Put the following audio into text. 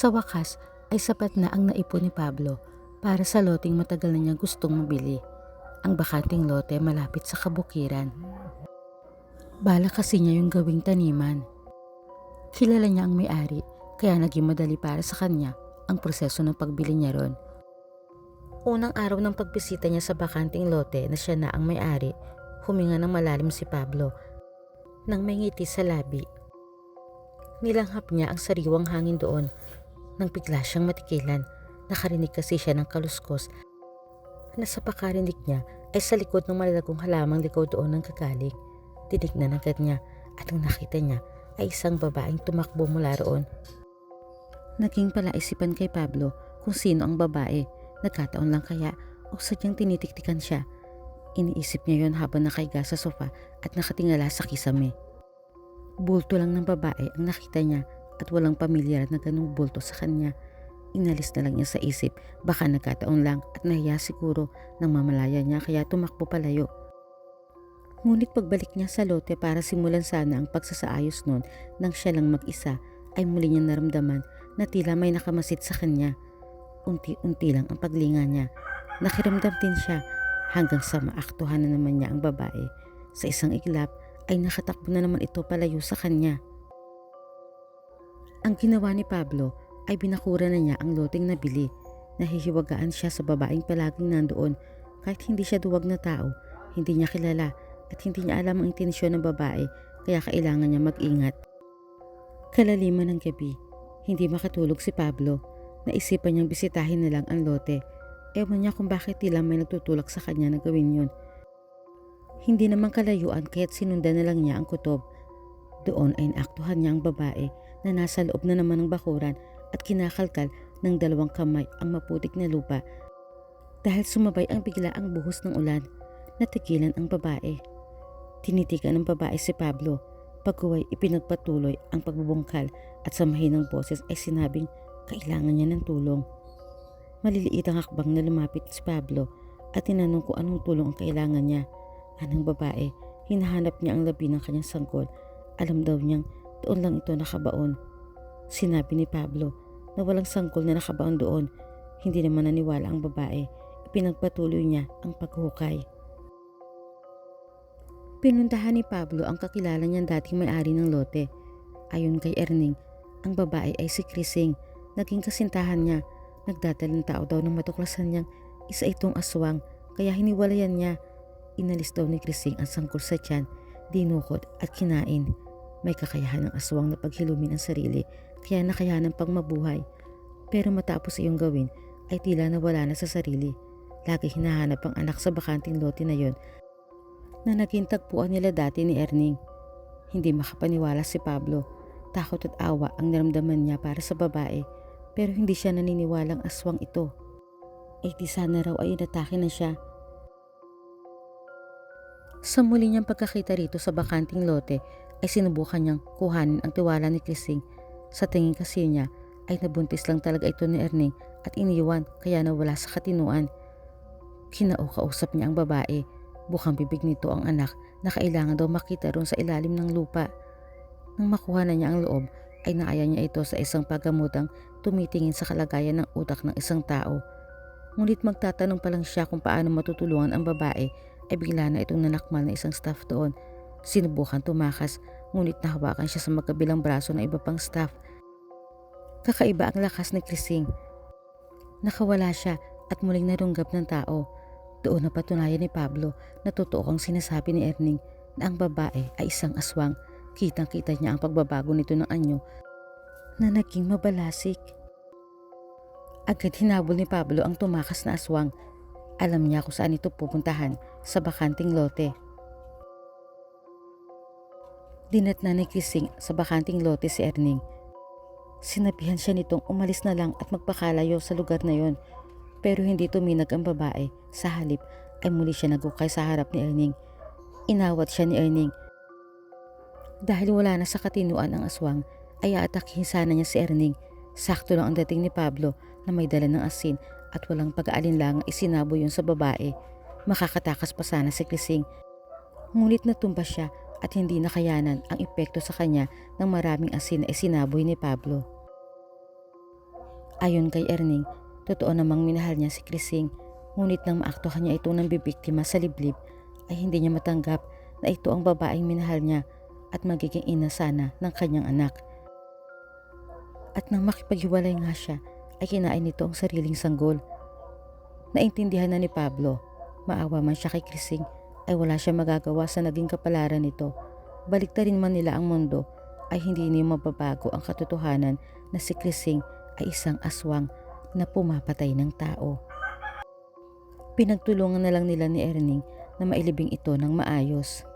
Sa wakas ay sapat na ang naipon ni Pablo para sa loteng matagal na niyang gustong mabili. Ang bakanting lote malapit sa kabukiran. Bala kasi niya yung gawing taniman. Kilala niya ang may-ari kaya naging madali para sa kanya ang proseso ng pagbili niya ron. Unang araw ng pagbisita niya sa bakanting lote na siya na ang may-ari, huminga ng malalim si Pablo nang may ngiti sa labi. Nilanghap niya ang sariwang hangin doon nang bigla siyang matikilan. Nakarinig kasi siya ng kaluskos na sa pakarinig niya ay sa likod ng malalagong halamang ligaw doon ng gagaling. Tinignan agad niya at ang nakita niya ay isang babaeng tumakbo mula roon. Naging palaisipan kay Pablo kung sino ang babae. Nagkataon lang kaya o sadyang tinitiktikan siya. Iniisip niya yon habang nakahiga sa sofa at nakatingala sa kisame. Bulto lang ng babae ang nakita niya at walang pamilyar na ganung bulto sa kanya. Inalis na lang niya sa isip, baka nagkataon lang at nahiya siguro nang mamalaya niya kaya tumakbo palayo. Ngunit pagbalik niya sa lote para simulan sana ang pagsasaayos noon nang siya lang mag-isa ay muli niya naramdaman na tila may nakamasid sa kanya. Unti-unti lang ang paglinga niya. Nakiramdam din siya hanggang sa maaktuhan na naman niya ang babae. Sa isang iglap ay nakatakbo na naman ito palayo sa kanya. Ang ginawa ni Pablo ay binakura na niya ang loteng nabili. Nahihiwagaan siya sa babaeng palaging nandoon kahit hindi siya duwag na tao, hindi niya kilala at hindi niya alam ang intensyon ng babae kaya kailangan niya mag-ingat. Kalaliman ng gabi, hindi makatulog si Pablo. Naisipan niyang bisitahin na lang ang lote. Ewan niya kung bakit tila may nagtutulak sa kanya na gawin yun. Hindi naman kalayuan kaya't sinundan na lang niya ang kutob. Doon ay naaktuhan niya ang babae na nasa loob na naman ng bakuran at kinakalkal ng dalawang kamay ang maputik na lupa. Dahil sumabay ang bigla ang buhos ng ulan, natigilan ang babae. Tinitigan ng babae si Pablo. Pagkuway ipinagpatuloy ang pagbubungkal at sa mahinang boses ay sinabing kailangan niya ng tulong. Maliliit ang hakbang na lumapit si Pablo at tinanong kung anong tulong ang kailangan niya. Anong babae, hinahanap niya ang labi ng kanyang sanggol. Alam daw niyang doon lang ito nakabaon. Sinabi ni Pablo na walang sanggol na nakabaon doon. Hindi naman naniwala ang babae. Ipinagpatuloy niya ang paghukay. Pinuntahan ni Pablo ang kakilala niyang dating may-ari ng lote. Ayon kay Erning, ang babae ay si Krising. Naging kasintahan niya. Nagdadalang tao daw ng matuklasan niyang isa itong aswang kaya hiniwalayan niya. Inalis daw ni Krising ang sangkol sa tiyan, dinukot at kinain. May kakayahan ng aswang na paghilumin ang sarili kaya nakayanan pang mabuhay. Pero matapos iyong gawin ay tila nawala na sa sarili. Lagi hinahanap ang anak sa bakanting lote na yon na naging tagpuan nila dati ni Erning. Hindi makapaniwala si Pablo. Takot at awa ang naramdaman niya para sa babae pero hindi siya naniniwalang aswang ito. Di sana raw ay inatake na siya. Sa muli niyang pagkakita rito sa bakanting lote ay sinubukan niyang kuhanin ang tiwala ni Krising. Sa tingin kasi niya ay nabuntis lang talaga ito ni Erning at iniwan kaya nawala sa katinuan. Kinaukausap niya ang babae. Bukang bibig nito ang anak na kailangan daw makita ron sa ilalim ng lupa. Nang makuha na niya ang loob ay naaya niya ito sa isang paggamutang tumitingin sa kalagayan ng utak ng isang tao. Ngunit magtatanong pa lang siya kung paano matutulungan ang babae ay bigla na itong nanakmal na isang staff doon. Sinubukan tumakas ngunit nahawakan siya sa magkabilang braso ng iba pang staff. Kakaiba ang lakas ni Krising. Nakawala siya at muling narunggap ng tao. Doon napatunayan ni Pablo na totoo ang sinasabi ni Erning na ang babae ay isang aswang. Kitang-kita niya ang pagbabago nito ng anyo na naging mabalasik. Agad hinabol ni Pablo ang tumakas na aswang. Alam niya kung saan ito pupuntahan, sa bakanting lote. Dinatna ni Krising sa bakanting lote si Erning. Sinabihan siya nitong umalis na lang at magpakalayo sa lugar na yon. Pero hindi tuminag ang babae. Sa halip ay muli siya nagukay sa harap ni Erning. Inawat siya ni Erning. Dahil wala na sa katinuan ang aswang, ay aatakihin sana niya si Erning. Sakto lang ang dating ni Pablo na may dala ng asin at walang pag-aalinlangang isinabo yun sa babae. Makakatakas pa sana si Krising. Ngunit natumba siya at hindi nakayanan ang epekto sa kanya ng maraming asin na isinaboy ni Pablo. Ayon kay Erning, totoo namang minahal niya si Krising, ngunit nang maaktuhan niya itong nambibiktima sa liblib ay hindi niya matanggap na ito ang babaeng minahal niya at magiging ina sana ng kanyang anak. At nang makipaghiwalay nga siya ay kinain nito ang sariling sanggol. Naintindihan na ni Pablo, maawa man siya kay Krising ay wala siya magagawa sa naging kapalaran nito. Baliktarin man nila ang mundo ay hindi niya mababago ang katotohanan na si Krising ay isang aswang na pumapatay ng tao. Pinagtulungan na lang nila ni Erning na mailibing ito ng maayos.